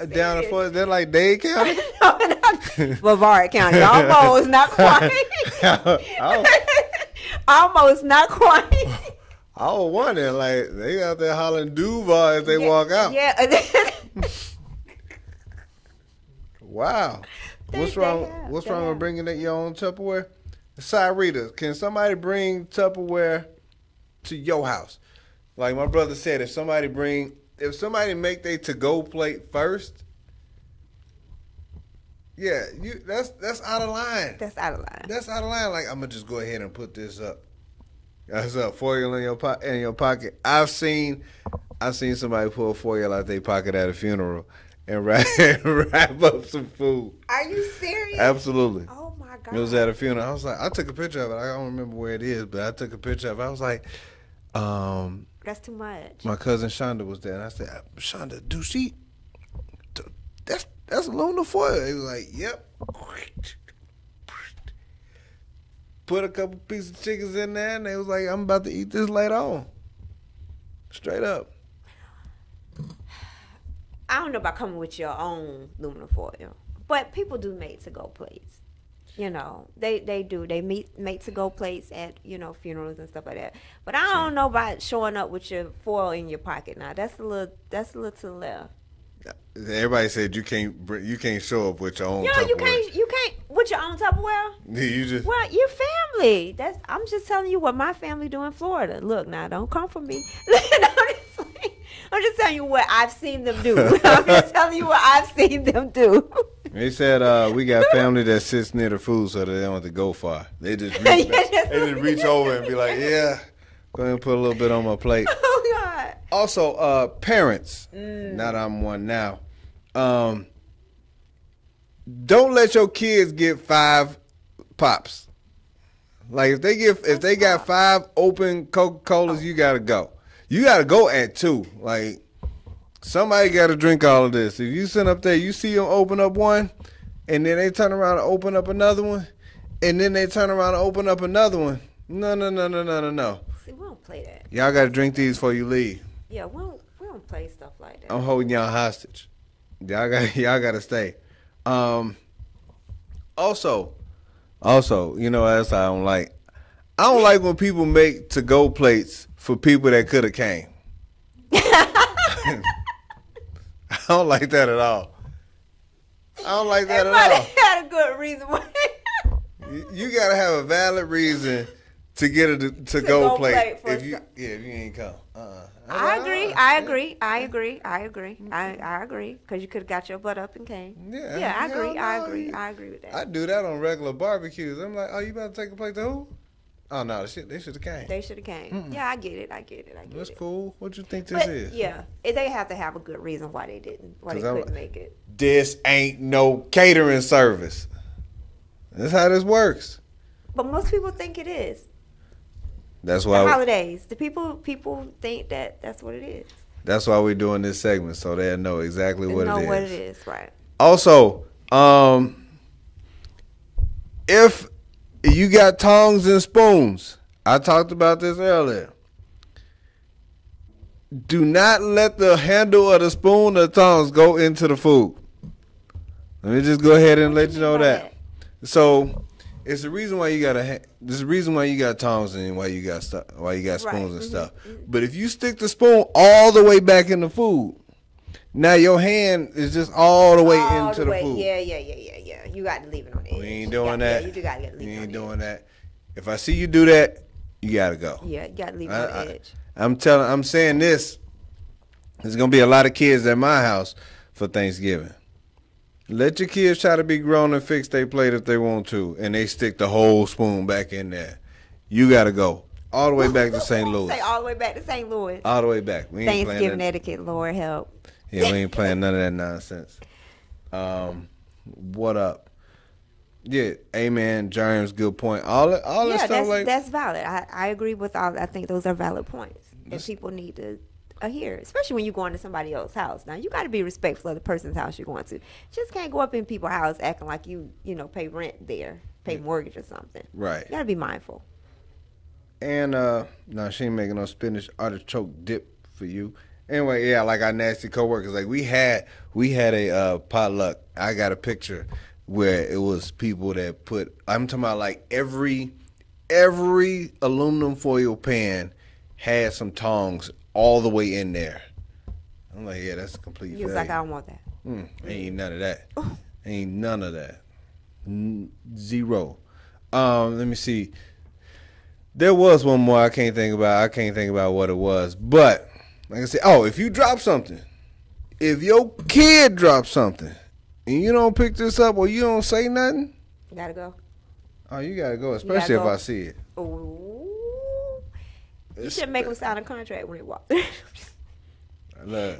Down in Florida, they're like Dade County? Brevard County. Almost, not quite. Almost, not quite. I was wondering, like, they out there hollering Duval as they walk out. Yeah. Wow. What's wrong with bringing your own Tupperware? Rita, can somebody bring Tupperware to your house? Like my brother said, if somebody make their to-go plate first, yeah, that's out of line. That's out of line. Like, I'm gonna just go ahead and put this up. That's up foil in your pocket. I've seen somebody pull foil out their pocket at a funeral and wrap up some food. Are you serious? Absolutely. Oh my God. It was at a funeral. I was like, I took a picture of it. I don't remember where it is, but I took a picture of it. I was like, that's too much. My cousin Shonda was there, and I said, Shonda, that's aluminum foil. He was like, yep. Put a couple pieces of chickens in there, and they was like, I'm about to eat this later on. Straight up. I don't know about coming with your own aluminum foil, but people do make to go plates. You know, they do. They make to go plates at, you know, funerals and stuff like that. But I don't know about showing up with your foil in your pocket. Now that's a little to the left. Everybody said you can't show up with your own. You know, Tupperware. you can't with your own Tupperware. You just Your family. I'm just telling you what my family do in Florida. Look, now don't come for me. I'm just telling you what I've seen them do. I'm just telling you what I've seen them do. They said we got family that sits near the food so that they don't have to go far. They just reach over and be like, yeah, go ahead and put a little bit on my plate. Oh God. Also, parents. Now that I'm one now, don't let your kids get 5 pops. Like if they got 5 open Coca-Colas, you gotta go. You gotta go at 2. Like somebody gotta drink all of this. If you sit up there, you see them open up one, and then they turn around and open up another one, and then they turn around and open up another one. No. See, we don't play that. Y'all gotta drink these before you leave. Yeah, we don't play stuff like that. I'm holding y'all hostage. Y'all gotta stay. Also, you know, that's I don't like. I don't like when people make to-go plates for people that could have came. I don't like that at all. I don't like that at all. Had a good reason why. You gotta have a valid reason to get a to-go plate if you ain't come. I agree. Because you could have got your butt up and came. Yeah, I agree. No. I agree with that. I do that on regular barbecues. I'm like, oh, you about to take a plate to who? Oh no, they should have came. They should have came. Mm-mm. Yeah, I get it. That's cool. What you think this is? Yeah, they have to have a good reason why they didn't. Why they couldn't make it. This ain't no catering service. That's how this works. But most people think it is. That's why the holidays. The people think that's what it is. That's why we're doing this segment, so they'll know exactly what it is. Know what it is, right? Also, if you got tongs and spoons, I talked about this earlier. Do not let the handle of the spoon or tongs go into the food. Let me just go ahead and let you know that. So it's the reason why you got there's the reason why you got tongs and why you got spoons and stuff. But if you stick the spoon all the way back in the food, now your hand is just all the way into the food. Yeah. You got to leave it on the edge. We ain't doing that. Yeah, you got to leave it on the edge. We ain't doing that. If I see you do that, you got to go. Yeah, you got to leave it on the edge. I'm saying this. There's going to be a lot of kids at my house for Thanksgiving. Let your kids try to be grown and fix their plate if they want to, and they stick the whole spoon back in there. You got to go. All the way back to St. Louis. Say all the way back to St. Louis. All the way back. We ain't Thanksgiving etiquette, Lord help. Yeah, we ain't playing none of that nonsense. What up? Yeah, amen, James, good point. All that stuff that's valid. I agree with all. I think those are valid points that people need to adhere, especially when you go into somebody else's house. Now you got to be respectful of the person's house you're going to. Just can't go up in people's house acting like you pay rent there, pay mortgage or something. Right. You got to be mindful. And no, she ain't making no spinach artichoke dip for you. Anyway, yeah, like our nasty coworkers, like we had a potluck. I got a picture where it was people that put. I'm talking about like every aluminum foil pan had some tongs all the way in there. I'm like, yeah, that's a complete failure. He was like, I don't want that. Ain't none of that. Ain't none of that. Zero. Let me see. There was one more I can't think about what it was. But like I said, if you drop something, if your kid drops something and you don't pick this up or you don't say nothing, you gotta go. Oh, you gotta go, especially if I see it. Ooh. You should make them sign a contract when they walk.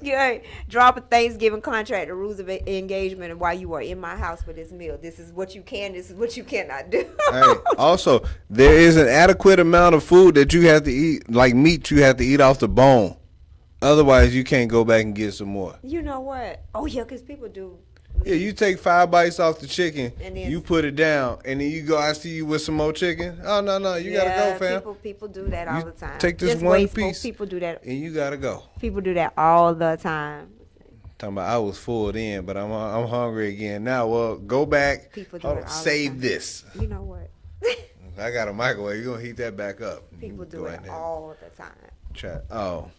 You drop a Thanksgiving contract, the rules of engagement, and while you are in my house for this meal, this is what you can, this is what you cannot do. Hey, also, there is an adequate amount of food that you have to eat, like meat you have to eat off the bone. Otherwise, you can't go back and get some more. You know what? Oh, yeah, because people do. Yeah, you take 5 bites off the chicken, And then- you put it down, and then you go, I see you with some more chicken. Oh, no, you gotta go, fam. People do that all the time. Take this Just one wasteful. piece. People do that. And you gotta go. People do that all the time. Talking about I was full then, but I'm hungry again now. Well, go back. People do Hold it on, all the save time. this. You know what? I got a microwave. You're gonna heat that back up. People do Go it in there. all the time. Try. Oh,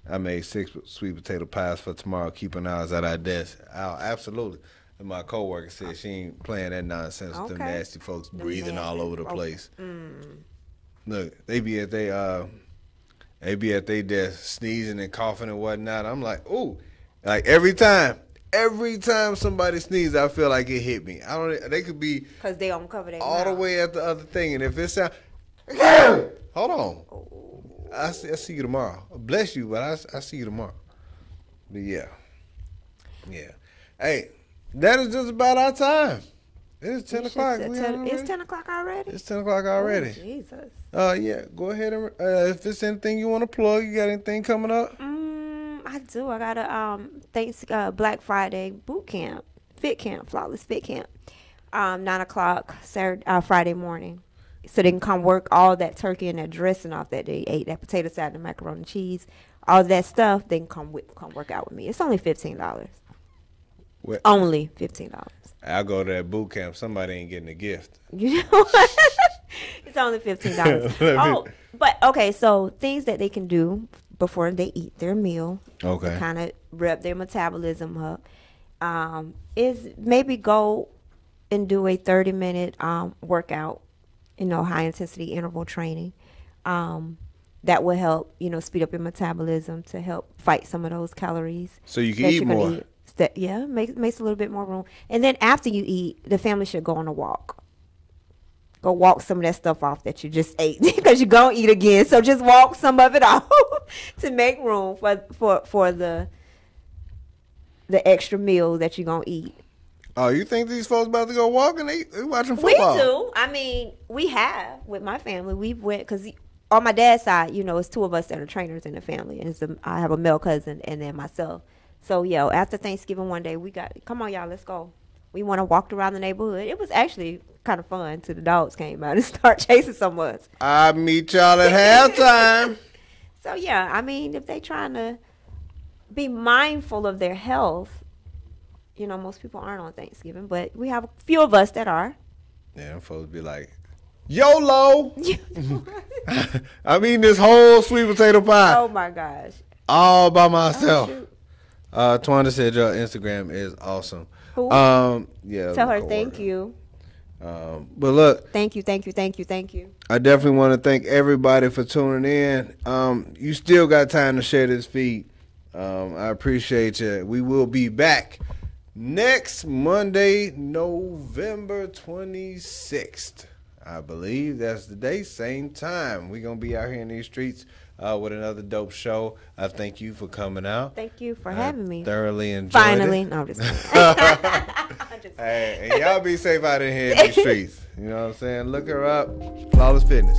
I made 6 sweet potato pies for tomorrow. Keeping eyes at our desk. Oh, absolutely. And my coworker said she ain't playing that nonsense with them Okay. nasty folks Them breathing all nasty over the folks. place. Look, they be at their desk sneezing and coughing and whatnot. I'm like, ooh, like every time somebody sneezes, I feel like it hit me. I don't. They could be Because they don't cover their all the mouth. way at the other thing, and if it sound, hold on, I see you tomorrow. Bless you, but I see you tomorrow. But yeah. Hey, that is just about our time. It is 10 o'clock. It's 10 o'clock already? It's 10 o'clock already. Oh, Jesus. Yeah. Go ahead and if there's anything you want to plug, you got anything coming up? I do. I got a Black Friday boot camp, fit camp, Flawless Fit Camp, 9 o'clock Friday morning. So they can come work all that turkey and that dressing off that they ate, that potato salad and macaroni and cheese, all that stuff. They can come work out with me. It's only $15. What? Only $15. I'll go to that boot camp. Somebody ain't getting a gift. You know what? It's only $15. Oh, but okay. So things that they can do before they eat their meal, Okay. to kind of rep their metabolism up, is maybe go and do a 30-minute workout. High intensity interval training. That will help, speed up your metabolism to help fight some of those calories. So you can that eat you're gonna more. eat. Yeah, makes a little bit more room. And then after you eat, the family should go on a walk. Go walk some of that stuff off that you just ate because you're going to eat again. So just walk some of it off to make room for the extra meal that you're going to eat. Oh, you think these folks about to go walking? They watching We football. do. I mean, we have with my family. We went because on my dad's side, it's 2 of us that are trainers in the family, and I have a male cousin and then myself. So after Thanksgiving one day, come on y'all, let's go. We want to walk around the neighborhood. It was actually kind of fun till the dogs came out and start chasing some of us. I'll meet y'all at halftime. So I mean, if they trying to be mindful of their health, most people aren't on Thanksgiving, but we have a few of us that are. Yeah, them folks be like, YOLO. I'm eating this whole sweet potato pie Oh my gosh. all by myself. shoot. Twanda said your Instagram is awesome. Who? Yeah. Tell her coworker. thank you. But look, Thank you. I definitely want to thank everybody for tuning in. You still got time to share this feed. I appreciate you. We will be back next Monday, November 26th. I believe that's the day, same time. We're going to be out here in these streets with another dope show. I thank you for coming out. Thank you for having me. Thoroughly enjoyed Finally. it. No, I'm just kidding. Hey, and y'all be safe out in here in these streets. You know what I'm saying? Look her up. Flawless Fitness.